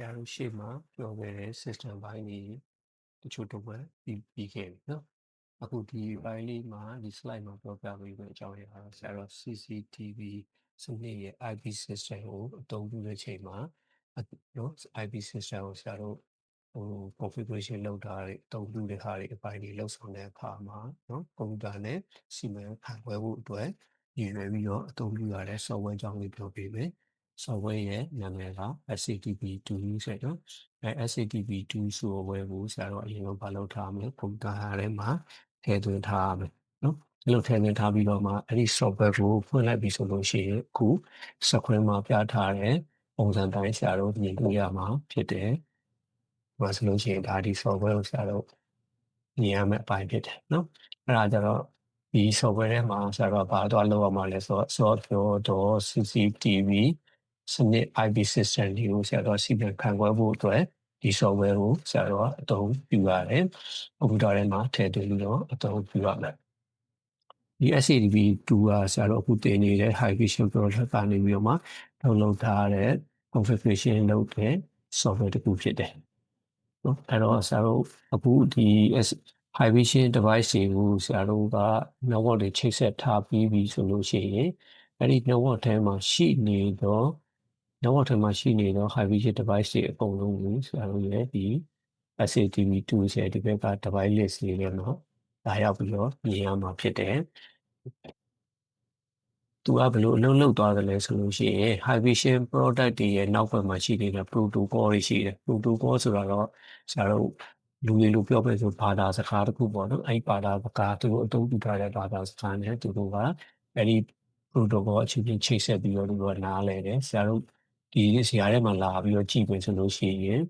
ရာတို့ရှေ့မှာပြောခဲ့တဲ့ system ဘိုင်းကြီးတချို့တော့ပြီးခဲ့ပြီနော်အခုဒီဘိုင်းလေးမှာဒီ slide မှာပြောပြပေးမယ့်အကြောင်းအရာဆရာတို့ CCTV စနစ်ရဲ့ IP system ကိုအသုံးပြုတဲ့ချိန်မှာနော် IP system ကိုဆရာတို့configuration လုပ်တာတွေအသုံးပြုတဲ့ဟာတွေအပိုင်းတွေလောက်ဆောင်တဲ့အခါမှာနော်ကွန်ပျူတာနဲ့စီမံခန့်ခွဲဖို့အတွက်ရည်ရွယ်ပြီးတော့အသုံးပြုရတဲ့ software အကြောင်းလေးပြောပြမယ်software ရဲ့နာမည်က SCTV2 ဆိုတော့SCTV2 software ကိုဆရာတို့အရင်ကဘာလုပ်ထားမလဲကွန်ပျူတာထဲမှာထည့်သွင်းထားရမယ်နော်အဲ့လိုထည့်သွင်းထားပြီးတော့မှအဲ့ဒီ software ကိုဖွင့်လိုက်ပြီဆိုလို့ရှိရင်အခု screen မှာပြထားတဲ့ပုံစံတိုင်းဆရာတို့မြင်တွေ့ရမှာဖြစ်တယ်။ဒါဆိုလို့ရှိရင်ဒါဒီ software ကိုဆရာတို့မြင်ရမယ့်အပိုင်းဖြစ်တယ်နော်။အဲ့ဒါကြတော့ဒီ software ထဲမှာဆရာတို့ဘာသွားလုပ်ရမှာလဲဆိုတော့ software CCTV စနစ် IP system တွေကိုဆရာတို့စီမံခန့်ခွဲဖို့အတွက်ဒီ software ကိုဆရာတို့အသုံးပြုရတယ်။ကွန်ပျူတာထဲမှာထည့်သွင်းပြီးတော့အသုံးပြုရမယ်။ဒီ SCTV2 ကဆရာတို့အခုတင်နေတဲ့ High Vision Project ကနေပြီးတော့မှdownload ထားတဲ့ configuration လုပ်တဲ့ software တစ်ခုဖြစ်တယ်။နော်အဲ့တော့ဆရာတို့အခုဒီ High Vision device တွေကိုဆရာတို့က network တွေချိတ်ဆက်ထားပြီးပြီဆိုလို့ရှိရင်အဲ့ဒီ network ထဲမှာရှိနေတော့ High Vision device တွေအကုန်လုံးကိုဆရာတို့ရဲ့ဒီ SCTV2 ရဲ့ဒီဘက်က device list လေးထဲမှာလာရောက်ပြီးတော့မြင်ရမှာဖြစ်တယ်သူကဘယ်လိုအလုပ်လုပ်သွားတယ်လဲဆိုလို့ရှိရင် High Vision product တွေရဲ့နောက်ဘက်မှာရှိနေတဲ့ protocol တွေရှိတယ် protocol ဆိုတာတော့ဆရာတို့လူတွေလိုပြောပြဆိုဘာသာစကားတစ်ခုပေါ့နော်အဲ့ဘာသာစကားသူတို့အသုံးပြုထားတဲ့ဘာသာစကားနဲ့သူတို့ကအဲ့ဒီ protocol အချင်းချင်းချိတ်ဆက်ပြီးတော့သူတို့ကနားလည်တယ်ဆရာတို့ဒီဆရာထဲမှာလာပြီးတော့ကြည့်ပြင်ဆိုလို့ရှိရင်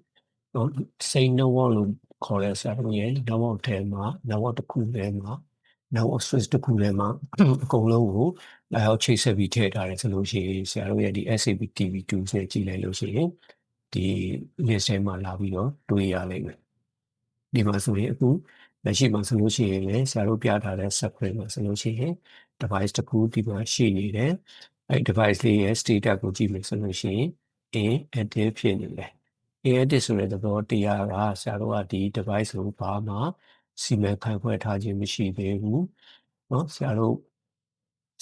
နော်စိတ် network လို့ခေါ်တဲ့ဆရာတို့ရဲ့ network ထဲမှာ network တစ်ခုထဲမှာ network switch တစ်ခုထဲမှာအကုန်လုံးကိုလာရောက်ချိတ်ဆက်ပြီးထည့်ထားတယ်ဆိုလို့ရှိရင်ဆရာတို့ရဲ့ဒီ SCTV2 နဲ့ကြည့်လိုက်လို့ရှိရင်ဒီ list ထဲမှာလာပြီးတော့တွေ့ရလိမ့်မယ်ဒီမှာဆိုရင်အခုလက်ရှိမှာဆိုလို့ရှိရင်လည်းဆရာတို့ပြထားတဲ့ screen မှာဆိုလို့ရှိရင် device တစ်ခုဒီမှာရှိနေတယ်အဲ့ device လေးရဲ့ status ကိုကြည့်မယ်ဆိုလို့ရှိရင် inactive ဖြစ်နေတယ် inactive ဆိုတဲ့သဘောတရားကဆရာတို့ကဒီ device ကိုဘာမှစီမံခန့်ခွဲထားခြင်းမရှိသေးဘူးเนาะဆရာတို့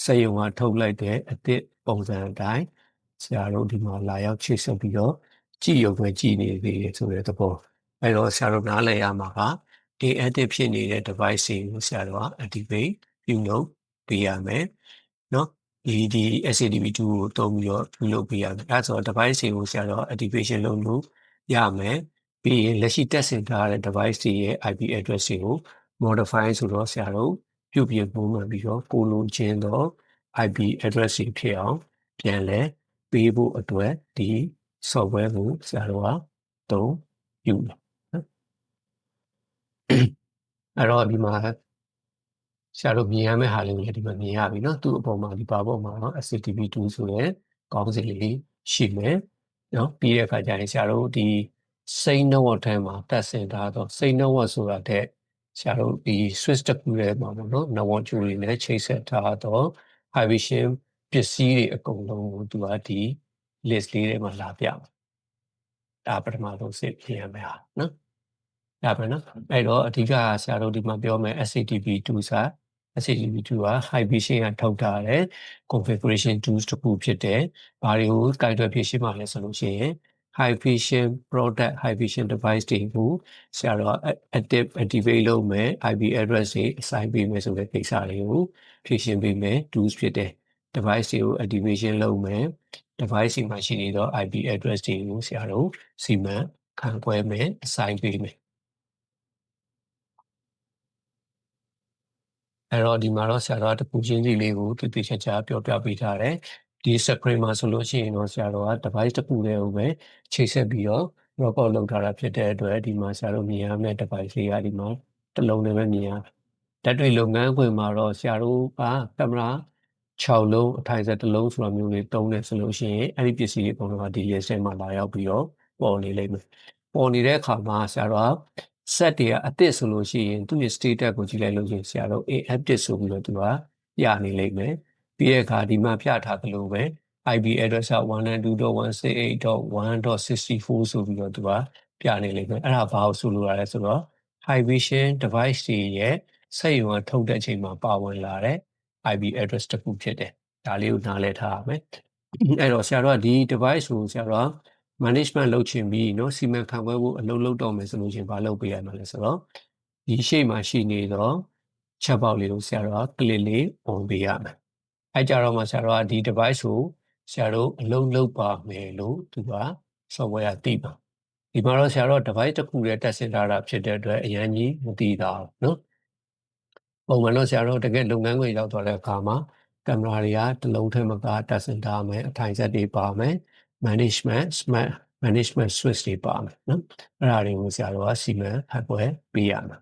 စက်ရုံကထုတ်လိုက်တဲ့အသစ်ပုံစံအတိုင်းဆရာတို့ဒီမှာလာရောက်ချိတ်ဆက်ပြီးတော့ကြည့်ရုံပဲကြည့်နေသေးတယ်ဆိုတဲ့သဘောအဲ့တော့ဆရာတို့နားလည်ရမှာက inactive ဖြစ်နေတဲ့ device တွေကိုဆရာတို့က activate ပြုလုပ်ပေးရမယ်เนาะဒီ SCTV2 ကိုတုံးပြီးတော့ပြုလုပ်ပေးရမယ်အဲဆိုတော့ device တွေကိုဆရာတို့ activation လုပ်လို့ရမယ်ပြီးရင်လက်ရှိတက်ဆင်ထားတဲ့ device တွေရဲ့ IP address တွေကို modify ဆိုတော့ဆရာတို့ပြုပြင်ပုံမှန်ပြီးတော့ကိုလိုချင်သော IP address တွေဖြစ်အောင်ပြန်လဲပေးဖို့အတွက်ဒီ software ကိုဆရာတို့ကသုံးပြုတယ်အဲ့တော့ဒီမှာဆရာတို့မြင်ရမယ့်ဟာလေးကိုလည်းဒီမှာမြင်ရပြီเนาะသူ့အပေါ်မှာဒီပါပေါ်မှာเนาะ SCTV2 ဆိုတဲ့ကောင်းစီလေးရှိမယ်เนาะပြီးတဲ့အခါကျရင်ဆရာတို့ဒီစိတ် network ထဲမှာတက်ဆင်ထားတော့စိတ် network ဆိုတာတဲ့ဆရာတို့ဒီ switch တစ်ခုထဲမှာပေါ့နော် network ကြိုးတွေနဲ့ချိတ်ဆက်ထားတော့ High Vision ပစ္စည်းတွေအကုန်လုံးကိုသူကဒီ list လေးထဲမှာလာပြမှာဒါပထမဆုံးစစ်ပြင်ရမယ်ဟာနော်ဒါပဲနော်အဲ့တော့အဓိကဆရာတို့ဒီမှာပြောမယ် SCTV2 SCTV2 က High Vision ကထုတ်ထားတဲ့ configuration tools တစ်ခုဖြစ်တယ်။ဘာတွေကိုကိုင်တွယ်ဖြည့်ရှင်းမှာလဲဆိုလို့ရှိရင် High Vision product High Vision device တွေကိုဆရာတို့ activate လုပ်မယ် IP address တွေ assign ပေးမယ်ဆိုတဲ့ကိစ္စတွေကိုဖြည့်ရှင်းပေးမယ် tools ဖြစ်တယ်။ device တွေကို activation လုပ်မယ် device တွေမှာရှိနေသော IP address တွေကိုဆရာတို့စီမံခန့်ခွဲမယ် assign ပေးမယ်အဲ့တော့ဒီမှာတော့ဆရာတော်ကတပူချင်းစီလေးကိုတိတိကျကျပြောပြပေးထားတယ်ဒီ screen မှာဆိုလို့ရှိရင်တော့ဆရာတော်က device တစ်ခုတည်းကိုပဲချိတ်ဆက်ပြီးတော့ record လုပ်ထားတာဖြစ်တဲ့အတွက်ဒီမှာဆရာတို့မြင်ရမယ့် device လေးကဒီမှာတစ်လုံးနဲ့ပဲမြင်ရဓာတ်တွေလုပ်ငန်းခွင်မှာတော့ဆရာတို့ကကင်မရာ6လုံးအထိုင်ဆက်တစ်လုံးဆိုတာမျိုးလေးတုံးနေဆိုလို့ရှိရင်အဲ့ဒီပစ္စည်းတွေအကုန်လုံးကဒီ list ထဲမှာလာရောက်ပြီးတော့ပေါ်နေလိမ့်မယ်ပေါ်နေတဲ့အခါမှာဆရာတော်ကset တွေကအသစ်ဆိုလို့ရှိရင်သူ့ရဲ့ status ကိုကြည့်လိုက်လို့ရှိရင်ဆရာတို့ inactive ဆိုပြီးတော့သူကပြနေလိမ့်မယ်ပြီးတဲ့အခါဒီမှာပြထားသလိုပဲ IP address က 192.168.1.64 ဆိုပြီးတော့သူကပြနေလိမ့်မယ်အဲ့ဒါဘာလို့ဆိုလိုရလဲဆိုတော့ Hikvision device တွေရဲ့စက်ရုံကထုတ်တဲ့အချိန်မှာပါဝင်လာတဲ့ IP address တစ်ခုဖြစ်တယ်ဒါလေးကိုနားလည်ထားရမယ်အဲ့တော့ဆရာတို့ကဒီ device ကိုဆရာတို့က management လုပ်ချင်ပြီးเนาะစီမံခန့်ခွဲဖို့အလုပ်လုပ်တော့မယ်ဆိုလို့ရှိရင်ဘာလုပ်ပေးရမလဲဆိုတော့ဒီရှေ့မှာရှိနေတော့ချက်ပေါက်လေးကိုဆရာတို့က click လေး on ပေးရမယ်အဲ့ကြတော့မှဆရာတို့ကဒီ device ကိုဆရာတို့အလုပ်လုပ်ပါမယ်လို့သူက software ကသိပါဒီမှာတော့ဆရာတို့ device တစ်ခုတည်းတက်ဆင်ထားတာဖြစ်တဲ့အတွက်အရင်ကြီးမသိတာเนาะပုံမှန်တော့ဆရာတို့တကယ်လုပ်ငန်းခွင်ရောက်သွားတဲ့အခါမှာကင်မရာတွေကတစ်လုံးထဲမှာတက်ဆင်ထားမယ်အထိုင်ဆက်တွေပါမယ် management switch တွေပါမယ်နော်အဲ့ဒါတွေကိုဆရာတို့ကစီမံခန့်ခွဲပေးရမှာ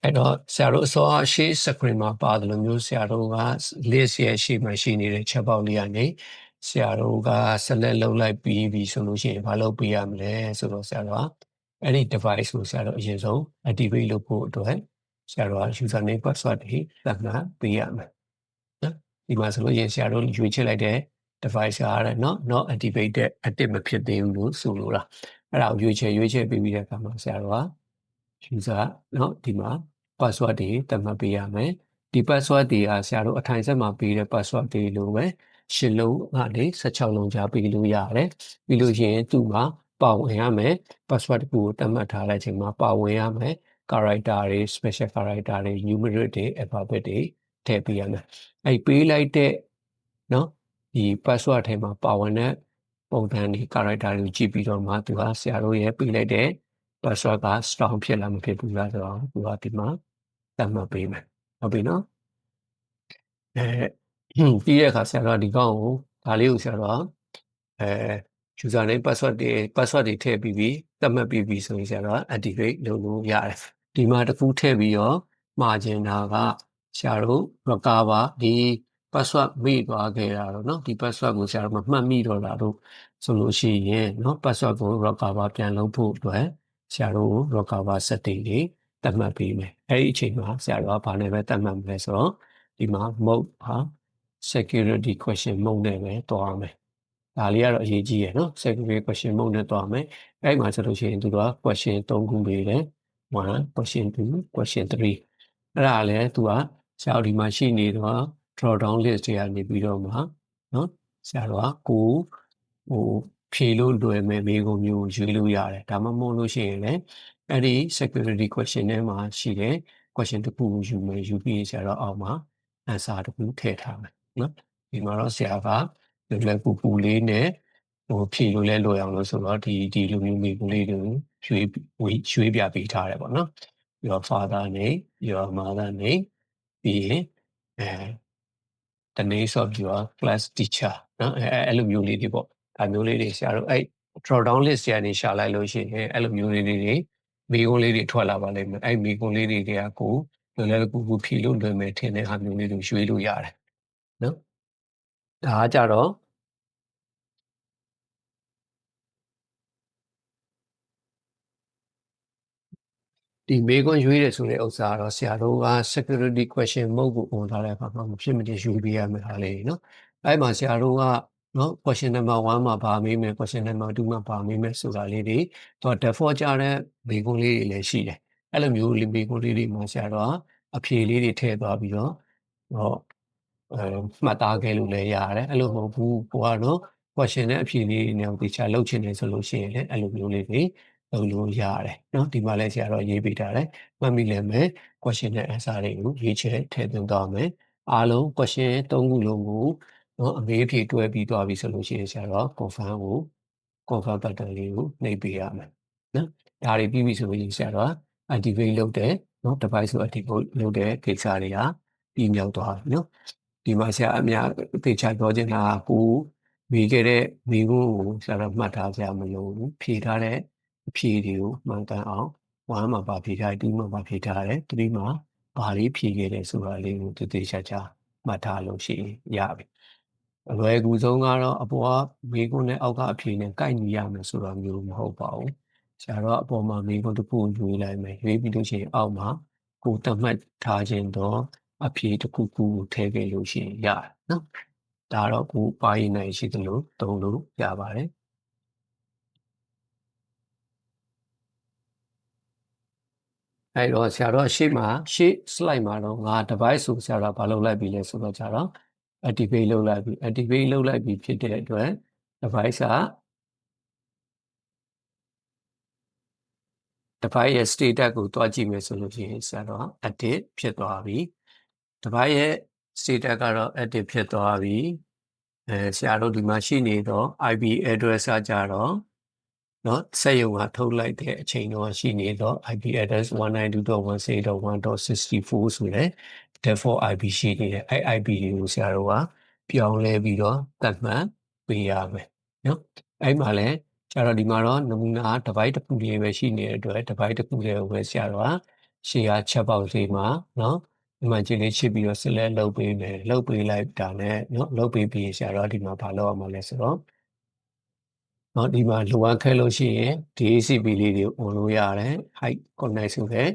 အဲ့တော့ဆရာတို့အစောအရှိ screen မှာပါတယ်လို့မျိုးဆရာတို့က list ရဲ့ရှေ့မှာရှိနေတဲ့ချက်ပေါက်လေးကနေဆရာတို့က select လုပ်လိုက်ပြီးပြီဆိုလို့ရှိရင်ဘာလုပ်ပေးရမလဲဆိုတော့ဆရာတို့ကအဲ့ဒီ device ကိုဆရာတို့အရင်ဆုံး activate လုပ်ဖို့အတွက်ဆရာတို့က username password တွေသတ်မှတ်ပေးရမယ်နော်ဒီမှာဆိုလို့ရင်ဆရာတို့ရွေးချယ်လိုက်တဲ့ device ကရတယ်နော် not activated active မဖြစ်သေးဘူးလို့ဆိုလိုတာအဲ့ဒါကိုရွေးချယ်ပြီးပြီးတဲ့အခါမှာဆရာတို့က user เนาะဒီမှာ password တွေသတ်မှတ်ပေးရမယ်ဒီ password တွေကဆရာတို့အထိုင်ဆက်မှာပေးတဲ့ password တွေလိုပဲ10လုံးကနေ16လုံးကြားပေးလို့ရတယ်ပြီးလို့ရှိရင်သူ့မှာပါဝင်ရမယ် password ကိုသတ်မှတ်ထားတဲ့အချိန်မှာပါဝင်ရမယ် character တွေ special character တွေ numeric တွေ alphabet တွေထည့်ပေးရမယ်အဲ့ပေးလိုက်တဲ့เนาะဒီ password ထဲမှာပါဝင်တဲ့ပုံစံတွေ character တွေကိုကြည့်ပြီးတော့မှသူကဆရာတို့ရဲ့ပေးလိုက်တဲ့ password က strong ဖြစ်လားမဖြစ်ဘူးလားဆိုတော့သူကဒီမှာသတ်မှတ်ပေးမယ်ဟုတ်ပြီနော်ပြီးတဲ့အခါဆရာတို့ဒီကောင်ကိုဒါလေးကိုဆရာတို့username password တွေထည့်ပြီးပြီသတ်မှတ်ပြီးပြီဆိုရင်ဆရာတို့ activate လုပ်လို့ရတယ်ဒီမှာတစ်ခုထည့်ပြီးတော့မှာကျင်တာကဆရာတို့ recover ဒီ password မေ့သွားခဲ့တာတော့เนาะဒီ password ကိုဆရာတို့မမှတ်မိတော့တာတို့ဆိုလို့ရှိရင်เนาะ password ကို recover ပြန်လုပ်ဖို့အတွက်ဆရာတို့ recover setting တွေသတ်မှတ်ပေးမယ်အဲ့ဒီအချိန်မှာဆရာတို့ကဘာနဲ့ပဲသတ်မှတ်မလဲဆိုတော့ဒီမှာ mode ဟာ security question mode နဲ့ပဲတွားမယ်ဒါလေးကတော့အရေးကြီးရယ်နော် security question mode နဲ့တွားမယ်အဲ့မှာဆိုလို့ရှိရင်သူတို့က question 3ခုပေးတယ်1 question 2 question 3အဲ့ဒါလည်းသူကဆရာတို့ဒီမှာရှိနေတော့ drop down list တွေကနေပြီးတော့မှနော်ဆရာတို့ကဖြေလို့လွယ်မဲ့မေးခွန်းမျိုးရွေးလို့ရတယ်ဒါမှမဟုတ်လို့ရှိရင်လည်းအဲ့ဒီ security question ထဲမှာရှိတဲ့ question တစ်ခုကိုယူပြီးဆရာတို့အောက်မှာ answer တစ်ခုထည့်ထားမယ်နော်ဒီမှာတော့ဆရာကလွယ်ပူလေးနဲ့ဖြေလို့လဲလွယ်အောင်လို့ဆိုတော့ဒီလိုမျိုးမေးခွန်းလေးတွေကိုရွှေ့ပြပေးထားတယ်ပေါ့နော် your father name your mother name ပြီးရင်the names of your class teacher နော်အဲ့လိုမျိုးလေးတွေပေါ့ဒါမျိုးလေးတွေဆရာတို့အဲ့ drop down list တွေကနေရှာလိုက်လို့ရှိရင်အဲ့လိုမျိုးလေးတွေမိကုန်းလေးတွေထွက်လာပါလိမ့်မယ်အဲ့မိကုန်းလေးတွေကကိုလွယ်ကူဖြေလို့လွယ်မယ်ထင်တဲ့ဟာမျိုးလေးတွေရွေးလို့ရတယ်နော်ဒါကကြတော့ဒီမေးခွန်းရွေးတယ်ဆိုတဲ့ဥစ္စာတော့ဆရာတို့က security question mode ကို on ထားတဲ့အခါမှာမဖြစ်မနေရွေးပေးရမယ်ဟာလေးနော်အဲ့မှာဆရာတို့ကနော် question number 1မှာပါမေးမယ် question number 2မှာပါမေးမယ်ဆိုတာလေးတွေတော့ default ကြတဲ့မေးခွန်းလေးတွေလည်းရှိတယ်အဲ့လိုမျိုးမေးခွန်းလေးတွေမှာဆရာတို့ကအဖြေလေးတွေထည့်သွားပြီးတော့မှတ်သားခဲ့လို့လည်းရတယ်အဲ့လိုမဟုတ်ဘူးကိုကတော့ question နဲ့အဖြေလေးတွေနဲ့တေချာလုပ်ချင်တယ်ဆိုလို့ရှိရင်လည်းအဲ့လိုမျိုးလေးတွေလုပ်လို့ရတယ်เนาะဒီမှာလည်းဆရာတော်ရေးပေးထားတယ်မှတ်မိလည်းမယ် question နဲ့ answer တွေကိုရေးချထည့်သွင်းသွားမယ်အားလုံး question 3ခုလုံးကိုเนาะအမေးအဖြေတွဲပြီးသွားပြီဆိုလို့ရှိရင်ဆရာတော် confirm button လေးကိုနှိပ်ပေးရမယ်เนาะဒါတွေပြီးပြီဆိုရင်ဆရာတော် activate လုပ်တယ်เนาะ device ကို activate လုပ်တဲ့ကိစ္စတွေကပြီးမြောက်သွားပြီเนาะဒီမှာဆရာအများသေချာပြောချင်တာကိုမိခဲ့တဲ့မိကိုဆရာတော်မှတ်ထားကြမလို့ဖြေထားတဲ့အဖြေတွေကိုမှန်ကန်အောင်1မှာပါဖြေထားတယ်2မှာပါဖြေထားတယ်3မှာဘာလေးဖြေခဲ့တယ်ဆိုတာလေးကိုသေချာမှတ်ထားလို့ရှိရင်ရပြီအလွယ်ကူဆုံးကတော့အပေါ်ကမိကုန်းနဲ့အောက်ကအဖြေနဲ့ကိုက်ညီရမယ်ဆိုတာမျိုးမဟုတ်ပါဘူးဆရာတော်အပေါ်မှာမိကုန်းတစ်ခုရွေးလိုက်မယ်ရွေးပြီးလို့ရှိရင်အောက်မှာ ကိုသတ်မှတ်ထားခြင်းတော့အဖြေတစ်ခုခုကိုထည့်ခဲ့လို့ရှိရင်ရတယ်နော်ဒါတော့ကိုပါရင်နိုင်ရှိသလိုသုံးလို့ရပါတယ်အဲ့တော့ဆရာတော်ရှေ့ slide မှာတော့ငါ device ဆိုဆရာတော်ဘာလုပ်လိုက်ပြီလဲဆိုတော့ကြတော့ activate လုပ်လိုက်ပြီ activate လုပ်လိုက်ပြီဖြစ်တဲ့အတွက် device က device ရဲ့ status ကိုတွားကြည့်မယ်ဆိုလို့ရှိရင်ဆရာတော် active ဖြစ်သွားပြီ device ရဲ့ status ကတော့ active ဖြစ်သွားပြီဆရာတို့ဒီမှာရှိနေတော့ IP address ကကြတော့နော်စက်ရုံကထုတ်လိုက်တဲ့အချိန်တော့ရှိနေတော့ IP address 192.168.1.64 ဆိုတဲ့ default IP ရှိနေတယ်အဲ့ IP တွေကိုဆရာတို့ကပြောင်းလဲပြီးတော့သတ်မှတ်ပေးရမယ်နော်အဲ့မှာလဲကျတော့ဒီမှာတော့နမူနာ device တစ်ခုလေးပဲရှိနေတဲ့အတွက် device တစ်ခုလေးကိုပဲဆရာတို့ကရှေ့က chat box လေးမှာနော်ဒီမှာကြည့်လေးချစ်ပြီးတော့ select လုပ်ပေးမယ်လုပ်ပေးလိုက်တာနဲ့နော်လုပ်ပေးပြီးဆရာတို့ဒီမှာဘာလုပ်ရမှာလဲဆိုတော့နော်ဒီမှာလိုအပ်ခဲ့လို့ရှိရင် DHCP လေးတွေ on လို့ရတယ် height connect ဆိုတဲ့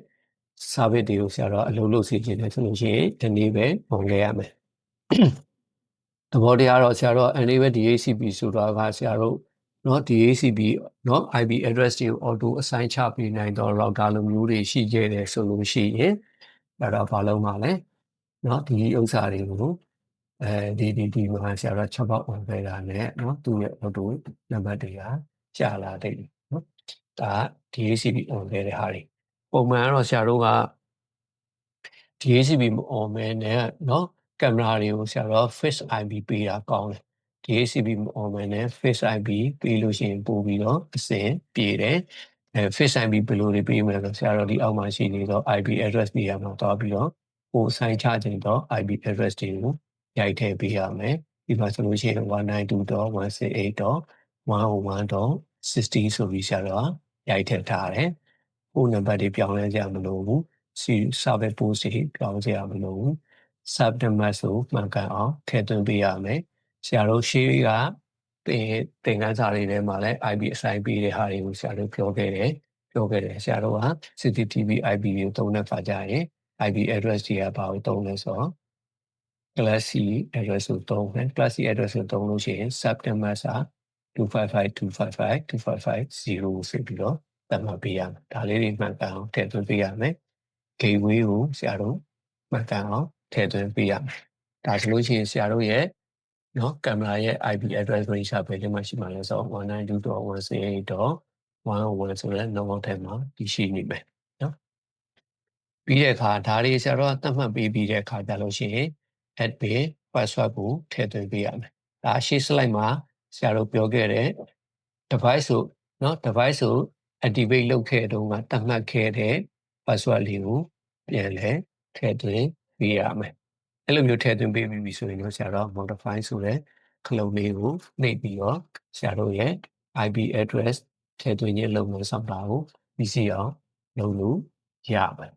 service တွေကိုဆရာတို့အလုပ်လုပ်စီခြင်းနဲ့ဆိုလို့ရှိရင်ဒီနေ့ပဲ on ခဲ့ရမယ်သဘောတရားတော့ဆရာတို့ enable DHCP ဆိုတာကဆရာတို့နော် DHCP နော် IP address တွေကို auto assign ချပေးနိုင်တော့ router လိုမျိုးတွေရှိခဲ့တယ်ဆိုလို့ရှိရင်ဒါတော့ဘာလုပ်မှာလဲနော်ဒီဥစ္စာတွေကိုဒီမှာဆရာတို့ချက်ပေါက် on ခဲ့တာနဲ့နော်သူ့ရဲ့ auto နံပါတ်တွေကကြာလာတယ်နော်ဒါ DHCP on ခဲ့တဲ့ဟာတွေပုံမှန်ကတော့ဆရာတို့က DHCP မ on မဲနဲ့နော်ကင်မရာတွေကိုဆရာတို့ fixed IP ပေးတာကောင်းတယ် DHCP မ on မဲနဲ့ fixed IP ပေးလို့ရှိရင်ပို့ပြီးတော့အစင်ပြေတယ်fixed IP ဘယ်လိုတွေပေးမလဲဆိုဆရာတို့ဒီအောက်မှာရှိနေတော့ IP address နေရာမှာသွားပြီးတော့ပို့ဆိုင်ချခြင်းတော့ IP address တွေကိုရိုက်ထည့်ပေးရမယ်ဒီမှာဆိုလို့ရှိရင် 192.168.101.60 ဆိုပြီးဆရာတို့ရိုက်ထည့်ထားတယ်ပို့နံပါတ်တွေပြောင်းလဲကြမလို့ဘူးservice post တွေပြောင်းစရာမလိုဘူး subdomain ဆိုမှန်ကန်အောင်ထည့်သွင်းပေးရမယ်ဆရာတို့ရှေးကသင်ခန်းစာတွေထဲမှာလည်း IP assign ပေးတဲ့ဟာတွေကိုဆရာတို့ပြောခဲ့တယ်ဆရာတို့က CCTV IP ကိုသုံးတဲ့အခါကျရင် IP address တွေကဘာကိုသုံးလဲဆိုတော့ class C address ကိုသုံးတယ် class C address ကိုသုံးလို့ရှိရင် subdomain က 255.255.255.0 ဆိုပြီးတော့သတ်မှတ်ပေးရမယ်ဒါလေးတွေမှန်ကန်အောင်ထည့်သွင်းပေးရမယ် gateway ကိုဆရာတို့မှတ်တမ်းအောင်ထည့်သွင်းပေးရမယ်ဒါဆိုလို့ရှိရင်ဆရာတို့ရဲ့နော်ကင်မရာရဲ့ IP address range ပဲဒီမှာရှိမှလဲဆိုတော့ 192.168.101 ဆိုတဲ့ normal ထဲမှာဒီရှိနေမယ်နော်ပြီးတဲ့အခါဒါတွေဆရာတို့ကသတ်မှတ်ပေးပြီးတဲ့အခါကြလို့ရှိရင် admin password ကိုထည့်သွင်းပေးရမယ်ဒါရှေ့ slide မှာဆရာတို့ပြောခဲ့တဲ့ device ဆိုနော် device ဆို activate လုပ်ခဲ့တုန်းကသတ်မှတ်ခဲ့တဲ့ password လေးကိုပြန်လဲထည့်သွင်းပေးရမယ်အဲ့လိုမျိုးထည့်သွင်းပေးပြီဆိုရင်တော့ဆရာတို့ modify ဆိုတဲ့ခလုံးလေးကိုနှိပ်ပြီးတော့ဆရာတို့ရဲ့ IP address ထည့်သွင်းခြင်းလုပ်ငန်းဆောင်တာကိုပြီးစီအောင်လုပ်လို့ရပါတယ်